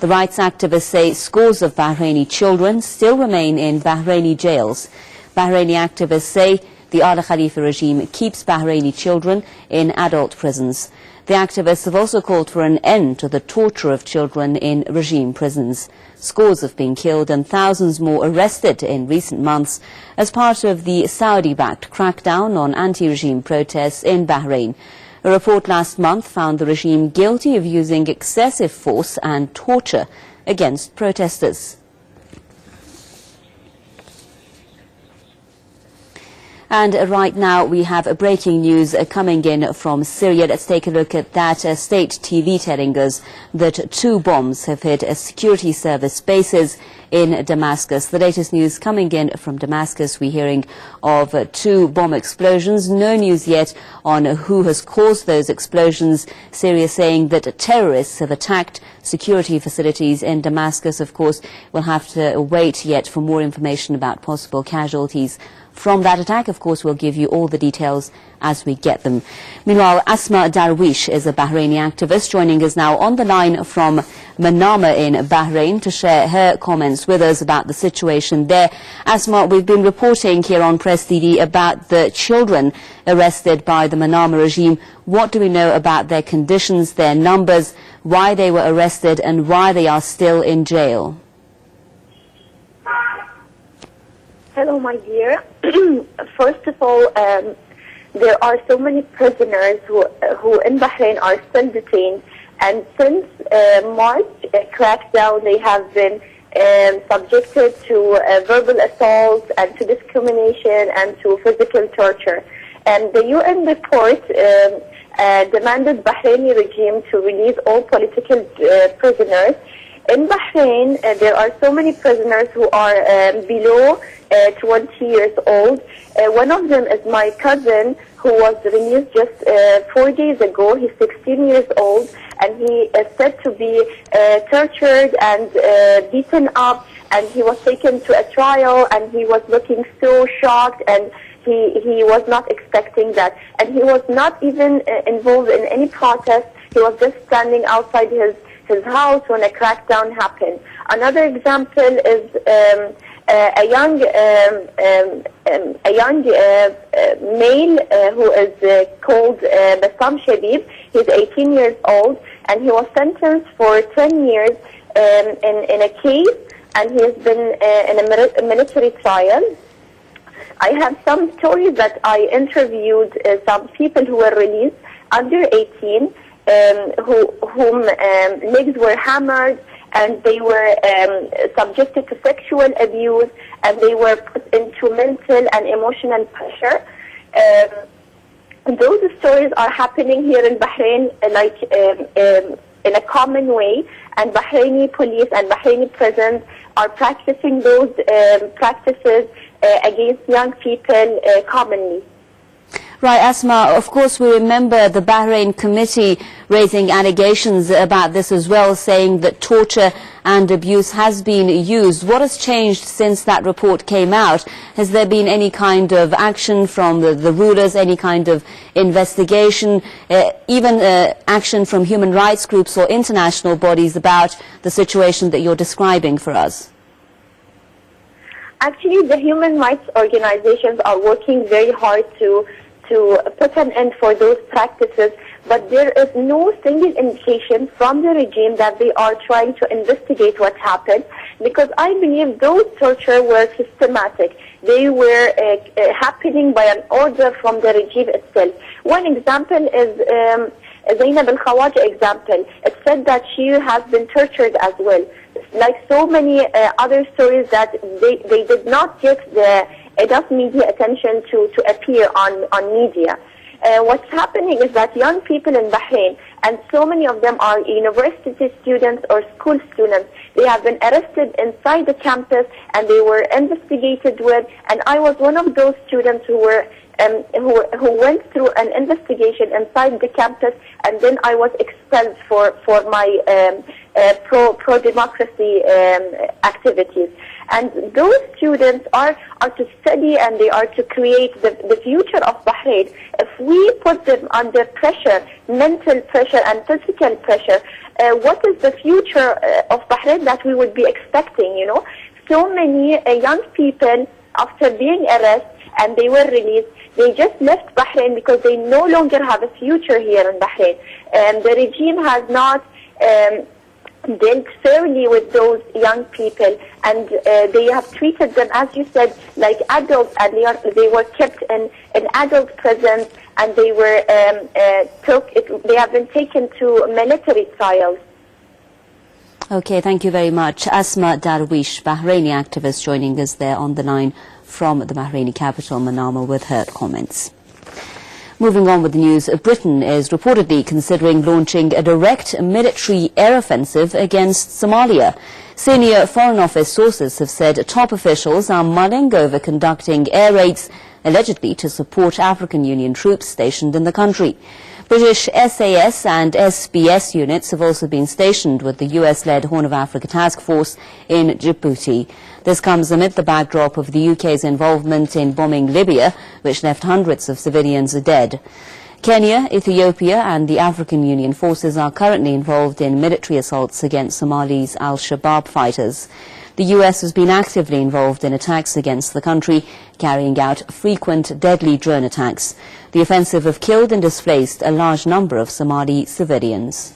The rights activists say scores of Bahraini children still remain in Bahraini jails. Bahraini activists say the Al Khalifa regime keeps Bahraini children in adult prisons. The activists have also called for an end to the torture of children in regime prisons. Scores have been killed and thousands more arrested in recent months as part of the Saudi-backed crackdown on anti-regime protests in Bahrain. A report last month found the regime guilty of using excessive force and torture against protesters. And right now we have breaking news coming in from Syria. Let's take a look at that. State TV telling us that 2 bombs have hit security service bases in Damascus. The latest news coming in from Damascus, we're hearing of 2 bomb explosions. No news yet on who has caused those explosions. Syria saying that terrorists have attacked security facilities in Damascus. Of course, we'll have to wait yet for more information about possible casualties from that attack. Of course, we'll give you all the details as we get them. Meanwhile, Asma Darwish is a Bahraini activist joining us now on the line from Manama in Bahrain to share her comments with us about the situation there. Asma, we've been reporting here on Press TV about the children arrested by the Manama regime. What do we know about their conditions, their numbers, why they were arrested and why they are still in jail? Hello, my dear. First of all, there are so many prisoners who in Bahrain are still detained, and since March crackdown, they have been subjected to verbal assault and to discrimination and to physical torture. And the UN report demanded Bahraini regime to release all political prisoners. In Bahrain, there are so many prisoners who are below 20 years old. One of them is my cousin, who was released just 4 days ago. He's 16 years old, and he is said to be tortured and beaten up, and he was taken to a trial, and he was looking so shocked, and he was not expecting that. And he was not even involved in any protest. He was just standing outside his house when a crackdown happened. Another example is a young male who is called Bassam Shabib. He's 18 years old, and he was sentenced for 10 years in a case, and he has been in a military trial. I have some stories that I interviewed some people who were released under 18, whom legs were hammered, and they were subjected to sexual abuse, and they were put into mental and emotional pressure. Those stories are happening here in Bahrain, like in a common way, and Bahraini police and Bahraini prisons are practicing those practices against young people commonly. Right, Asma, of course we remember the Bahrain committee raising allegations about this as well, saying that torture and abuse has been used. What has changed since that report came out? Has there been any kind of action from the rulers, any kind of investigation, even action from human rights groups or international bodies about the situation that you're describing for us? Actually, the human rights organizations are working very hard to put an end for those practices, but there is no single indication from the regime that they are trying to investigate what happened, because I believe those torture were systematic. They were happening by an order from the regime itself. One example is Zainab al-Khawaja example. It said that she has been tortured as well. Like so many other stories that they did not get enough media attention to appear on media. What's happening is that young people in Bahrain, and so many of them are university students or school students, they have been arrested inside the campus and they were investigated with, and I was one of those students who went through an investigation inside the campus, and then I was expelled for my pro-democracy activities. And those students are to study, and they are to create the future of Bahrain. If we put them under pressure, mental pressure and physical pressure, what is the future of Bahrain? threat that we would be expecting, you know. So many young people, after being arrested and they were released, they just left Bahrain because they no longer have a future here in Bahrain. The regime has not dealt fairly with those young people, and they have treated them, as you said, like adults, and they were kept in adult prisons, and they were they have been taken to military trials. Okay, thank you very much. Asma Darwish, Bahraini activist, joining us there on the line from the Bahraini capital, Manama, with her comments. Moving on with the news, Britain is reportedly considering launching a direct military air offensive against Somalia. Senior Foreign Office sources have said top officials are mulling over conducting air raids, allegedly to support African Union troops stationed in the country. British SAS and SBS units have also been stationed with the US-led Horn of Africa Task Force in Djibouti. This comes amid the backdrop of the UK's involvement in bombing Libya, which left hundreds of civilians dead. Kenya, Ethiopia and the African Union forces are currently involved in military assaults against Somali's Al-Shabaab fighters. The US has been actively involved in attacks against the country, carrying out frequent deadly drone attacks. The offensive have killed and displaced a large number of Somali civilians.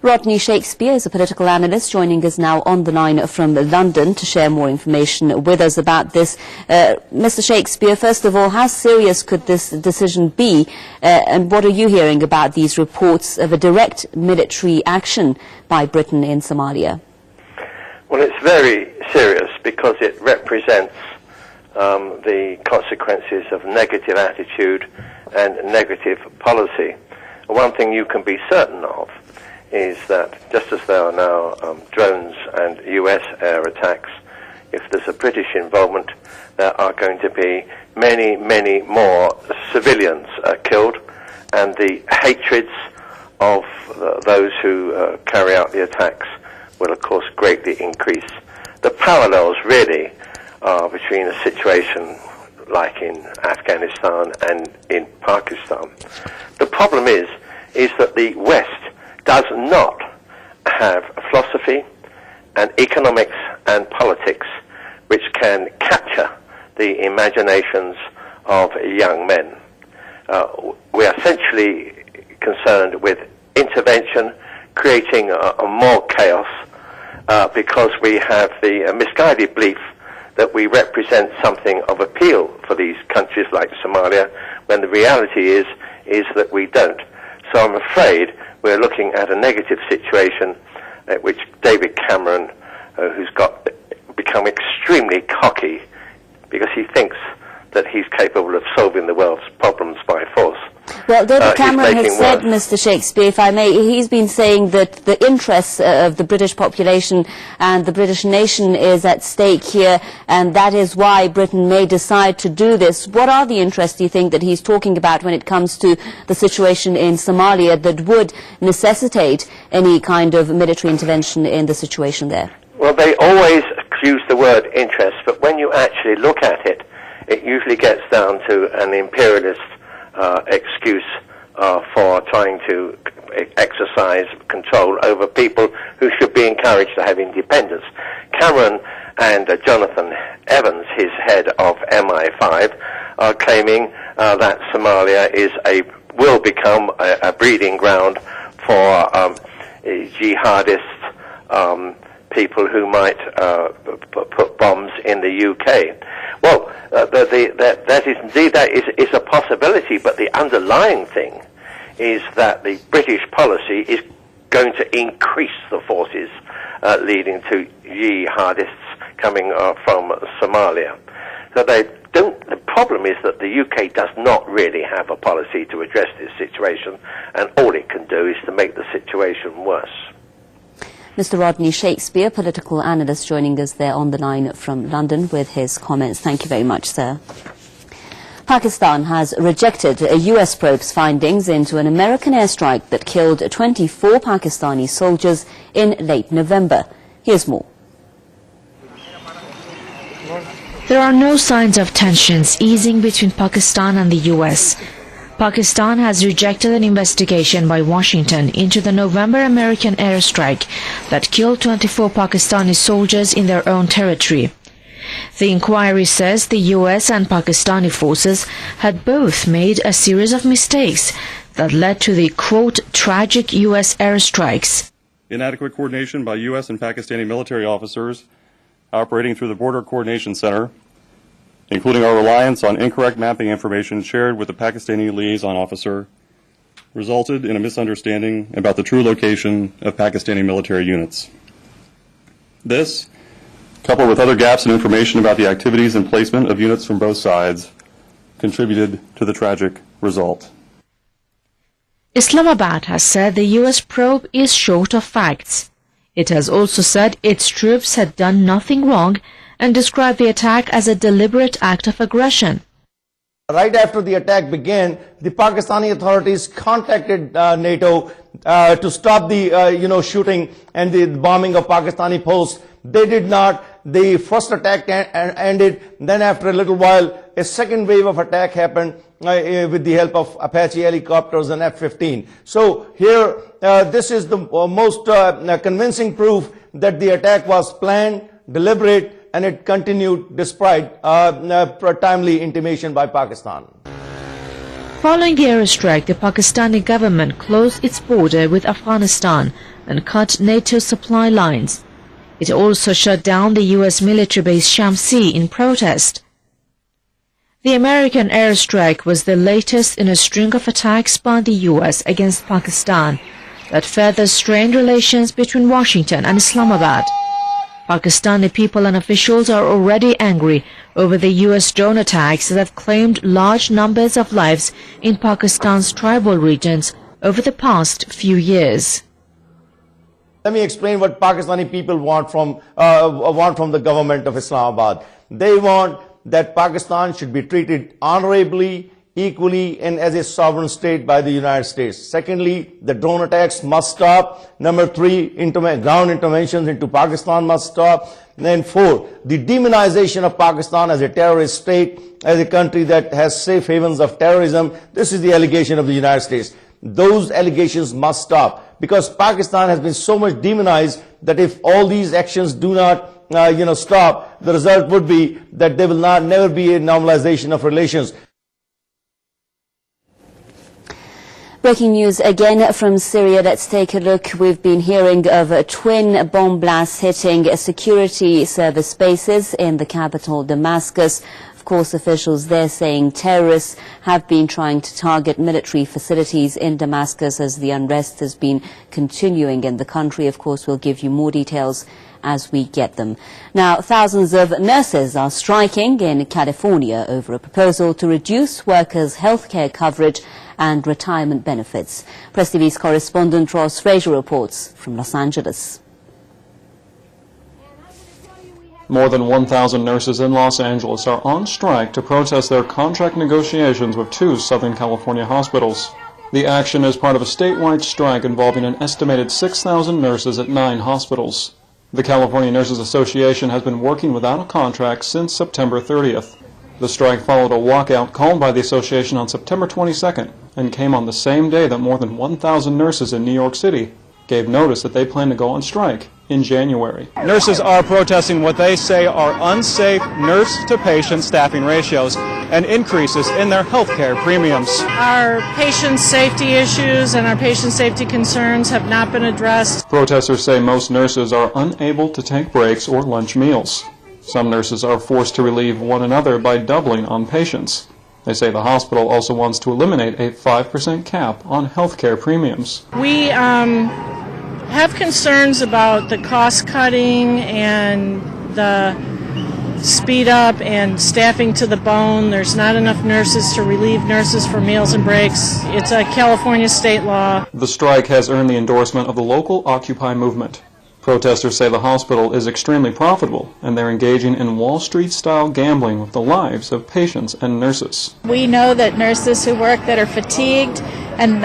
Rodney Shakespeare is a political analyst joining us now on the line from London to share more information with us about this. Mr. Shakespeare, first of all, how serious could this decision be, and what are you hearing about these reports of a direct military action by Britain in Somalia? Well, it's very serious because it represents the consequences of negative attitude and negative policy. One thing you can be certain of is that just as there are now drones and US air attacks, if there's a British involvement, there are going to be many, many more civilians killed, and the hatreds of those who carry out the attacks will, of course, greatly increase. The parallels really are between a situation like in Afghanistan and in Pakistan. The problem is that the West does not have a philosophy and economics and politics which can capture the imaginations of young men. We are essentially concerned with intervention, creating more chaos, because we have the misguided belief that we represent something of appeal for these countries like Somalia, when the reality is that we don't. So I'm afraid we're looking at a negative situation at which David Cameron, who's become extremely cocky because he thinks that he's capable of solving the world's problems by force. Well, David Cameron has said, Mr. Shakespeare, if I may, he's been saying that the interests of the British population and the British nation is at stake here, and that is why Britain may decide to do this. What are the interests, do you think, that he's talking about when it comes to the situation in Somalia that would necessitate any kind of military intervention in the situation there? Well, they always use the word interest, but when you actually look at it, it usually gets down to an imperialist excuse for trying to exercise control over people who should be encouraged to have independence. Cameron and Jonathan Evans, his head of MI5, are claiming that Somalia will become a breeding ground for jihadist people who might put bombs in the UK. Well, that is a possibility, but the underlying thing is that the British policy is going to increase the forces leading to jihadists coming from Somalia. So the problem is that the UK does not really have a policy to address this situation, and all it can do is to make the situation worse. Mr. Rodney Shakespeare, political analyst, joining us there on the line from London with his comments. Thank you very much, sir. Pakistan has rejected a US probe's findings into an American airstrike that killed 24 Pakistani soldiers in late November. Here's more. There are no signs of tensions easing between Pakistan and the US. Pakistan has rejected an investigation by Washington into the November American airstrike that killed 24 Pakistani soldiers in their own territory. The inquiry says the US and Pakistani forces had both made a series of mistakes that led to the, quote, tragic US airstrikes. Inadequate coordination by US and Pakistani military officers operating through the Border Coordination Center, including our reliance on incorrect mapping information shared with the Pakistani liaison officer, resulted in a misunderstanding about the true location of Pakistani military units. This, coupled with other gaps in information about the activities and placement of units from both sides, contributed to the tragic result. Islamabad has said the US probe is short of facts. It has also said its troops had done nothing wrong and described the attack as a deliberate act of aggression. Right after the attack began, the Pakistani authorities contacted NATO to stop the shooting and the bombing of Pakistani posts. They did not. The first attack ended. Then after a little while, a second wave of attack happened with the help of Apache helicopters and F-15. So here, this is the most convincing proof that the attack was planned, deliberate, and it continued despite timely intimation by Pakistan. Following the airstrike, the Pakistani government closed its border with Afghanistan and cut NATO supply lines. It also shut down the US military base Shamsi in protest. The American airstrike was the latest in a string of attacks by the US against Pakistan that further strained relations between Washington and Islamabad. Pakistani people and officials are already angry over the US drone attacks that have claimed large numbers of lives in Pakistan's tribal regions over the past few years. Let me explain what Pakistani people want from the government of Islamabad. They want that Pakistan should be treated honorably, equally, and as a sovereign state by the United States. Secondly, the drone attacks must stop. Number 3, ground interventions into Pakistan must stop. Then 4, the demonization of Pakistan as a terrorist state, as a country that has safe havens of terrorism. This is the allegation of the United States. Those allegations must stop, because Pakistan has been so much demonized that if all these actions do not stop, the result would be that there will never be a normalization of relations. Breaking news again from Syria. Let's take a look. We've been hearing of twin bomb blasts hitting security service bases in the capital, Damascus. Of course, officials there saying terrorists have been trying to target military facilities in Damascus as the unrest has been continuing in the country. Of course, we'll give you more details as we get them. Now, thousands of nurses are striking in California over a proposal to reduce workers' healthcare coverage and retirement benefits. Press TV's correspondent Ross Fraser reports from Los Angeles. More than 1,000 nurses in Los Angeles are on strike to protest their contract negotiations with 2 Southern California hospitals. The action is part of a statewide strike involving an estimated 6,000 nurses at 9 hospitals. The California Nurses Association has been working without a contract since September 30th. The strike followed a walkout called by the association on September 22nd and came on the same day that more than 1,000 nurses in New York City gave notice that they plan to go on strike in January. Nurses are protesting what they say are unsafe nurse-to-patient staffing ratios and increases in their health care premiums. Our patient safety issues and our patient safety concerns have not been addressed. Protesters say most nurses are unable to take breaks or lunch meals. Some nurses are forced to relieve one another by doubling on patients. They say the hospital also wants to eliminate a 5% cap on health care premiums. We have concerns about the cost cutting and the speed up and staffing to the bone. There's not enough nurses to relieve nurses for meals and breaks. It's a California state law. The strike has earned the endorsement of the local Occupy movement. Protesters say the hospital is extremely profitable and they're engaging in Wall Street-style gambling with the lives of patients and nurses. We know that nurses who work that are fatigued and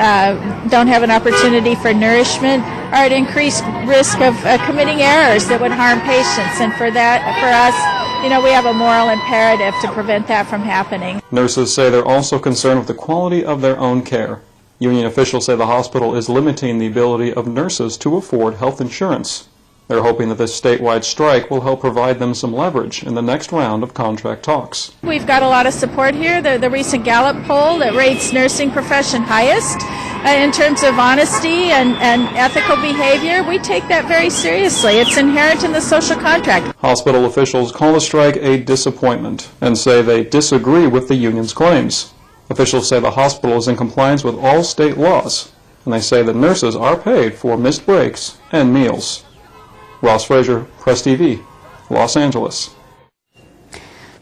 don't have an opportunity for nourishment are at increased risk of committing errors that would harm patients. And for us, we have a moral imperative to prevent that from happening. Nurses say they're also concerned with the quality of their own care. Union officials say the hospital is limiting the ability of nurses to afford health insurance. They're hoping that this statewide strike will help provide them some leverage in the next round of contract talks. We've got a lot of support here. The recent Gallup poll that rates nursing profession highest in terms of honesty and ethical behavior, we take that very seriously. It's inherent in the social contract. Hospital officials call the strike a disappointment and say they disagree with the union's claims. Officials say the hospital is in compliance with all state laws, and they say that nurses are paid for missed breaks and meals. Ross Frazier, Press TV, Los Angeles.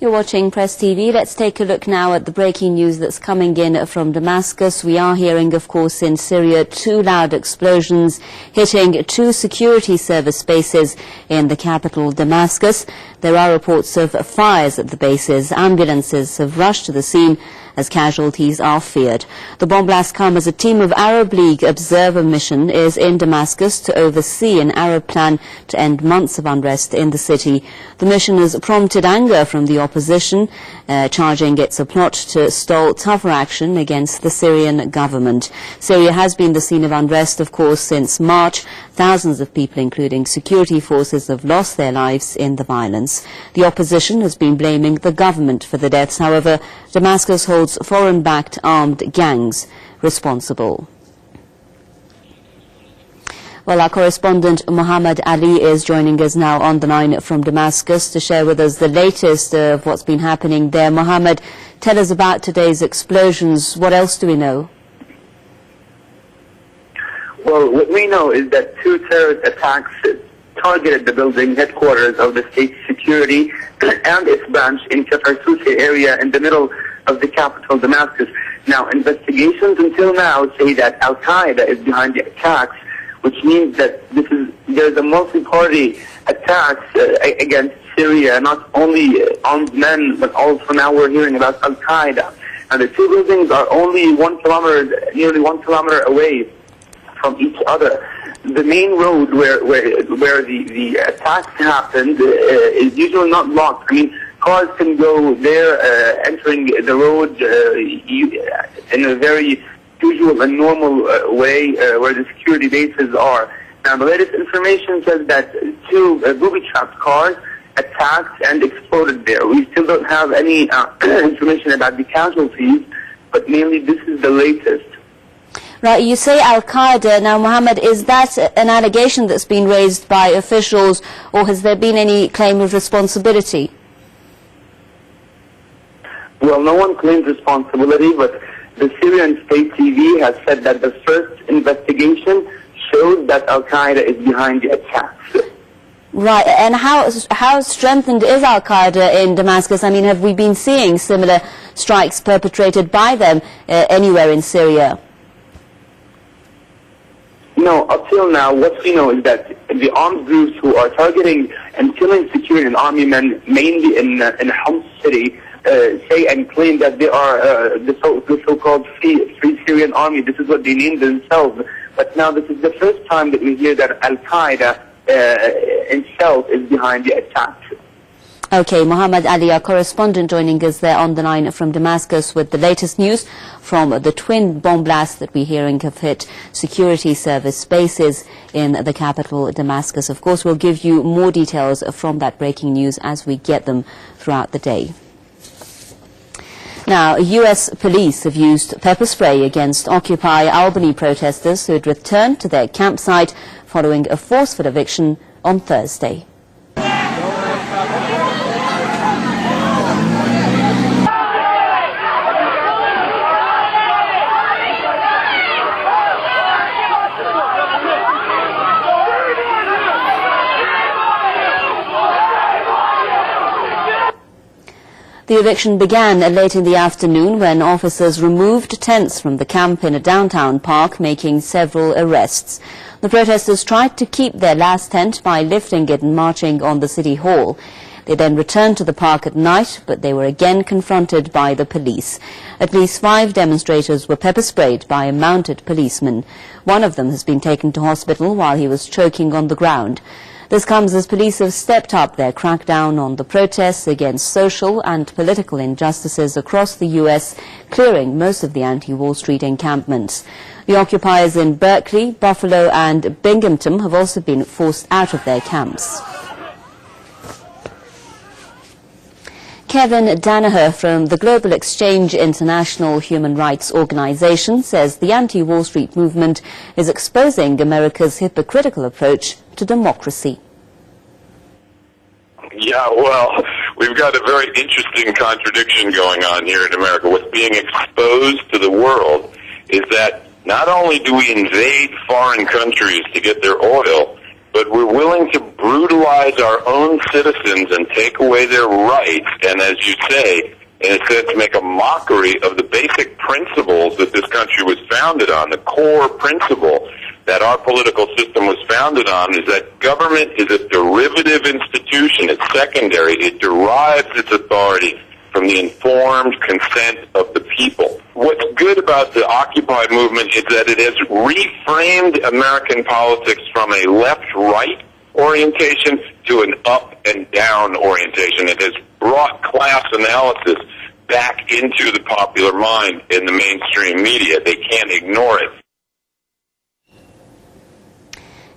You're watching Press TV. Let's take a look now at the breaking news that's coming in from Damascus. We are hearing, of course, in Syria, 2 loud explosions hitting 2 security service bases in the capital, Damascus. There are reports of fires at the bases. Ambulances have rushed to the scene as casualties are feared. The bomb blast come as a team of Arab League observer mission is in Damascus to oversee an Arab plan to end months of unrest in the city. The mission has prompted anger from the opposition, charging it's a plot to stall tougher action against the Syrian government. Syria has been the scene of unrest, of course, since March. Thousands of people, including security forces, have lost their lives in the violence. The opposition has been blaming the government for the deaths. However, Damascus holds foreign-backed armed gangs responsible. Well, our correspondent Muhammad Ali is joining us now on the line from Damascus to share with us the latest of what's been happening there. Muhammad, tell us about today's explosions. What else do we know? Well, what we know is that 2 terrorist attacks targeted the building headquarters of the state security and its branch in Khabar area in the middle of the capital, Damascus. Now, investigations until now say that Al-Qaeda is behind the attacks, which means that there's a multi-party attack against Syria, not only armed men, but also now we're hearing about Al-Qaeda. And the 2 buildings are only nearly 1 kilometer away from each other. The main road where the attacks happened is usually not locked. I mean, cars can go there, entering the road in a very usual and normal way where the security bases are. Now, the latest information says that 2 booby-trapped cars attacked and exploded there. We still don't have any information about the casualties, but mainly this is the latest. Right, you say Al-Qaeda. Now, Mohammed, is that an allegation that's been raised by officials, or has there been any claim of responsibility? Well, no one claims responsibility, but the Syrian state TV has said that the first investigation showed that Al-Qaeda is behind the attacks. Right, and how strengthened is Al-Qaeda in Damascus? I mean, have we been seeing similar strikes perpetrated by them anywhere in Syria? No, up till now, what we know is that the armed groups who are targeting and killing security and army men, mainly in Homs city, say and claim that they are the so-called Free Syrian Army. This is what they named themselves. But now this is the first time that we hear that Al-Qaeda itself is behind the attacks. Okay, Muhammad Ali, our correspondent, joining us there on the line from Damascus with the latest news from the twin bomb blasts that we're hearing have hit security service bases in the capital, Damascus. Of course, we'll give you more details from that breaking news as we get them throughout the day. Now, US police have used pepper spray against Occupy Albany protesters who had returned to their campsite following a forceful eviction on Thursday. The eviction began late in the afternoon when officers removed tents from the camp in a downtown park, making several arrests. The protesters tried to keep their last tent by lifting it and marching on the city hall. They then returned to the park at night, but they were again confronted by the police. At least 5 demonstrators were pepper sprayed by a mounted policeman. One of them has been taken to hospital while he was choking on the ground. This comes as police have stepped up their crackdown on the protests against social and political injustices across the U.S., clearing most of the anti-Wall Street encampments. The occupiers in Berkeley, Buffalo and Binghamton have also been forced out of their camps. Kevin Danaher from the Global Exchange International Human Rights Organization says the anti-Wall Street movement is exposing America's hypocritical approach to democracy. Yeah, well, we've got a very interesting contradiction going on here in America. What's being exposed to the world is that not only do we invade foreign countries to get their oil, but we're willing to brutalize our own citizens and take away their rights, and as you say, in a sense, make a mockery of the basic principles that this country was founded on. The core principle that our political system was founded on is that government is a derivative institution. It's secondary. It derives its authority from the informed consent of the people. What's good about the Occupy movement is that it has reframed American politics from a left-right orientation to an up-and-down orientation. It has brought class analysis back into the popular mind in the mainstream media. They can't ignore it.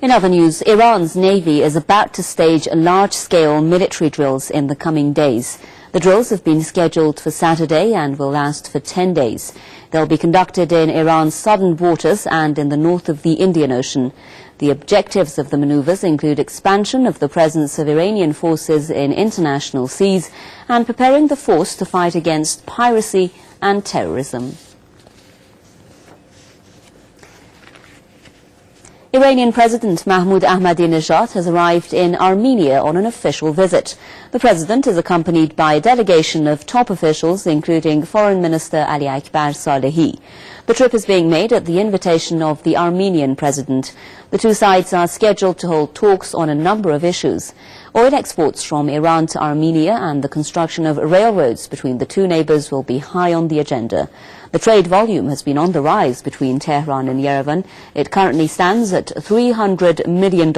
In other news, Iran's Navy is about to stage large-scale military drills in the coming days. The drills have been scheduled for Saturday and will last for 10 days. They'll be conducted in Iran's southern waters and in the north of the Indian Ocean. The objectives of the maneuvers include expansion of the presence of Iranian forces in international seas and preparing the force to fight against piracy and terrorism. Iranian President Mahmoud Ahmadinejad has arrived in Armenia on an official visit. The president is accompanied by a delegation of top officials, including Foreign Minister Ali Akbar Salehi. The trip is being made at the invitation of the Armenian president. The two sides are scheduled to hold talks on a number of issues. Oil exports from Iran to Armenia and the construction of railroads between the two neighbors will be high on the agenda. The trade volume has been on the rise between Tehran and Yerevan. It currently stands at $300 million.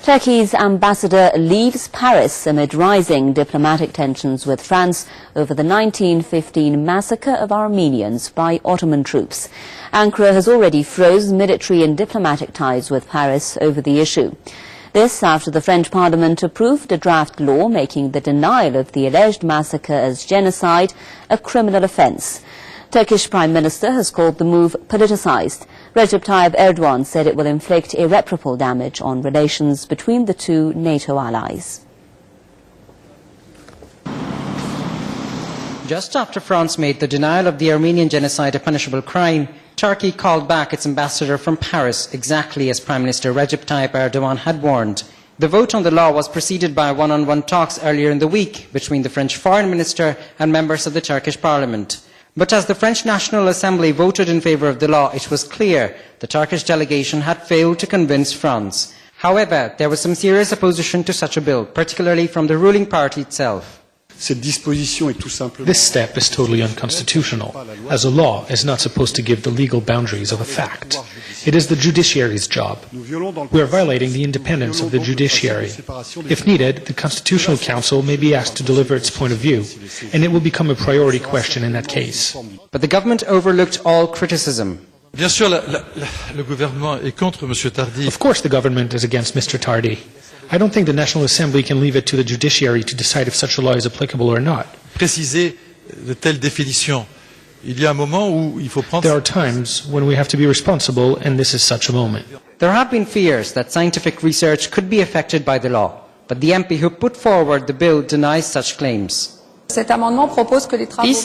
Turkey's ambassador leaves Paris amid rising diplomatic tensions with France over the 1915 massacre of Armenians by Ottoman troops. Ankara has already frozen military and diplomatic ties with Paris over the issue. This after the French Parliament approved a draft law making the denial of the alleged massacre as genocide a criminal offence. Turkish Prime Minister has called the move politicised. Recep Tayyip Erdogan said it will inflict irreparable damage on relations between the two NATO allies. Just after France made the denial of the Armenian genocide a punishable crime, Turkey called back its ambassador from Paris, exactly as Prime Minister Recep Tayyip Erdogan had warned. The vote on the law was preceded by one-on-one talks earlier in the week between the French Foreign Minister and members of the Turkish Parliament. But as the French National Assembly voted in favour of the law, it was clear the Turkish delegation had failed to convince France. However, there was some serious opposition to such a bill, particularly from the ruling party itself. This step is totally unconstitutional, as a law is not supposed to give the legal boundaries of a fact. It is the judiciary's job. We are violating the independence of the judiciary. If needed, the Constitutional Council may be asked to deliver its point of view, and it will become a priority question in that case. But the government overlooked all criticism. Of course the government is against Mr. Tardy. I don't think the National Assembly can leave it to the judiciary to decide if such a law is applicable or not. There are times when we have to be responsible, and this is such a moment. There have been fears that scientific research could be affected by the law, but the MP who put forward the bill denies such claims. This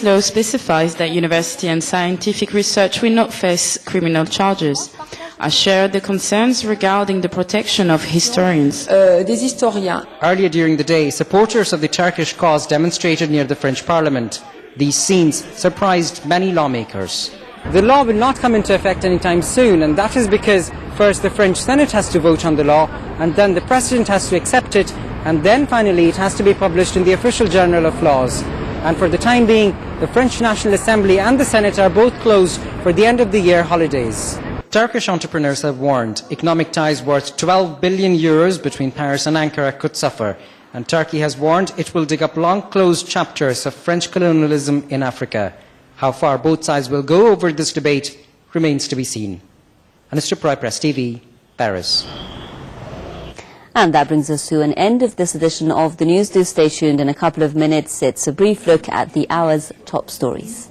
law specifies that university and scientific research will not face criminal charges. I share the concerns regarding the protection of historians. Earlier during the day, supporters of the Turkish cause demonstrated near the French Parliament. These scenes surprised many lawmakers. The law will not come into effect anytime soon, and that is because first the French Senate has to vote on the law, and then the President has to accept it, and then finally it has to be published in the Official Journal of Laws. And for the time being, the French National Assembly and the Senate are both closed for the end of the year holidays. Turkish entrepreneurs have warned economic ties worth 12 billion euros between Paris and Ankara could suffer. And Turkey has warned it will dig up long-closed chapters of French colonialism in Africa. How far both sides will go over this debate remains to be seen. Anistra Prai, Press TV, Paris. And that brings us to an end of this edition of the news. Do stay tuned. In a couple of minutes, it's a brief look at the hour's top stories.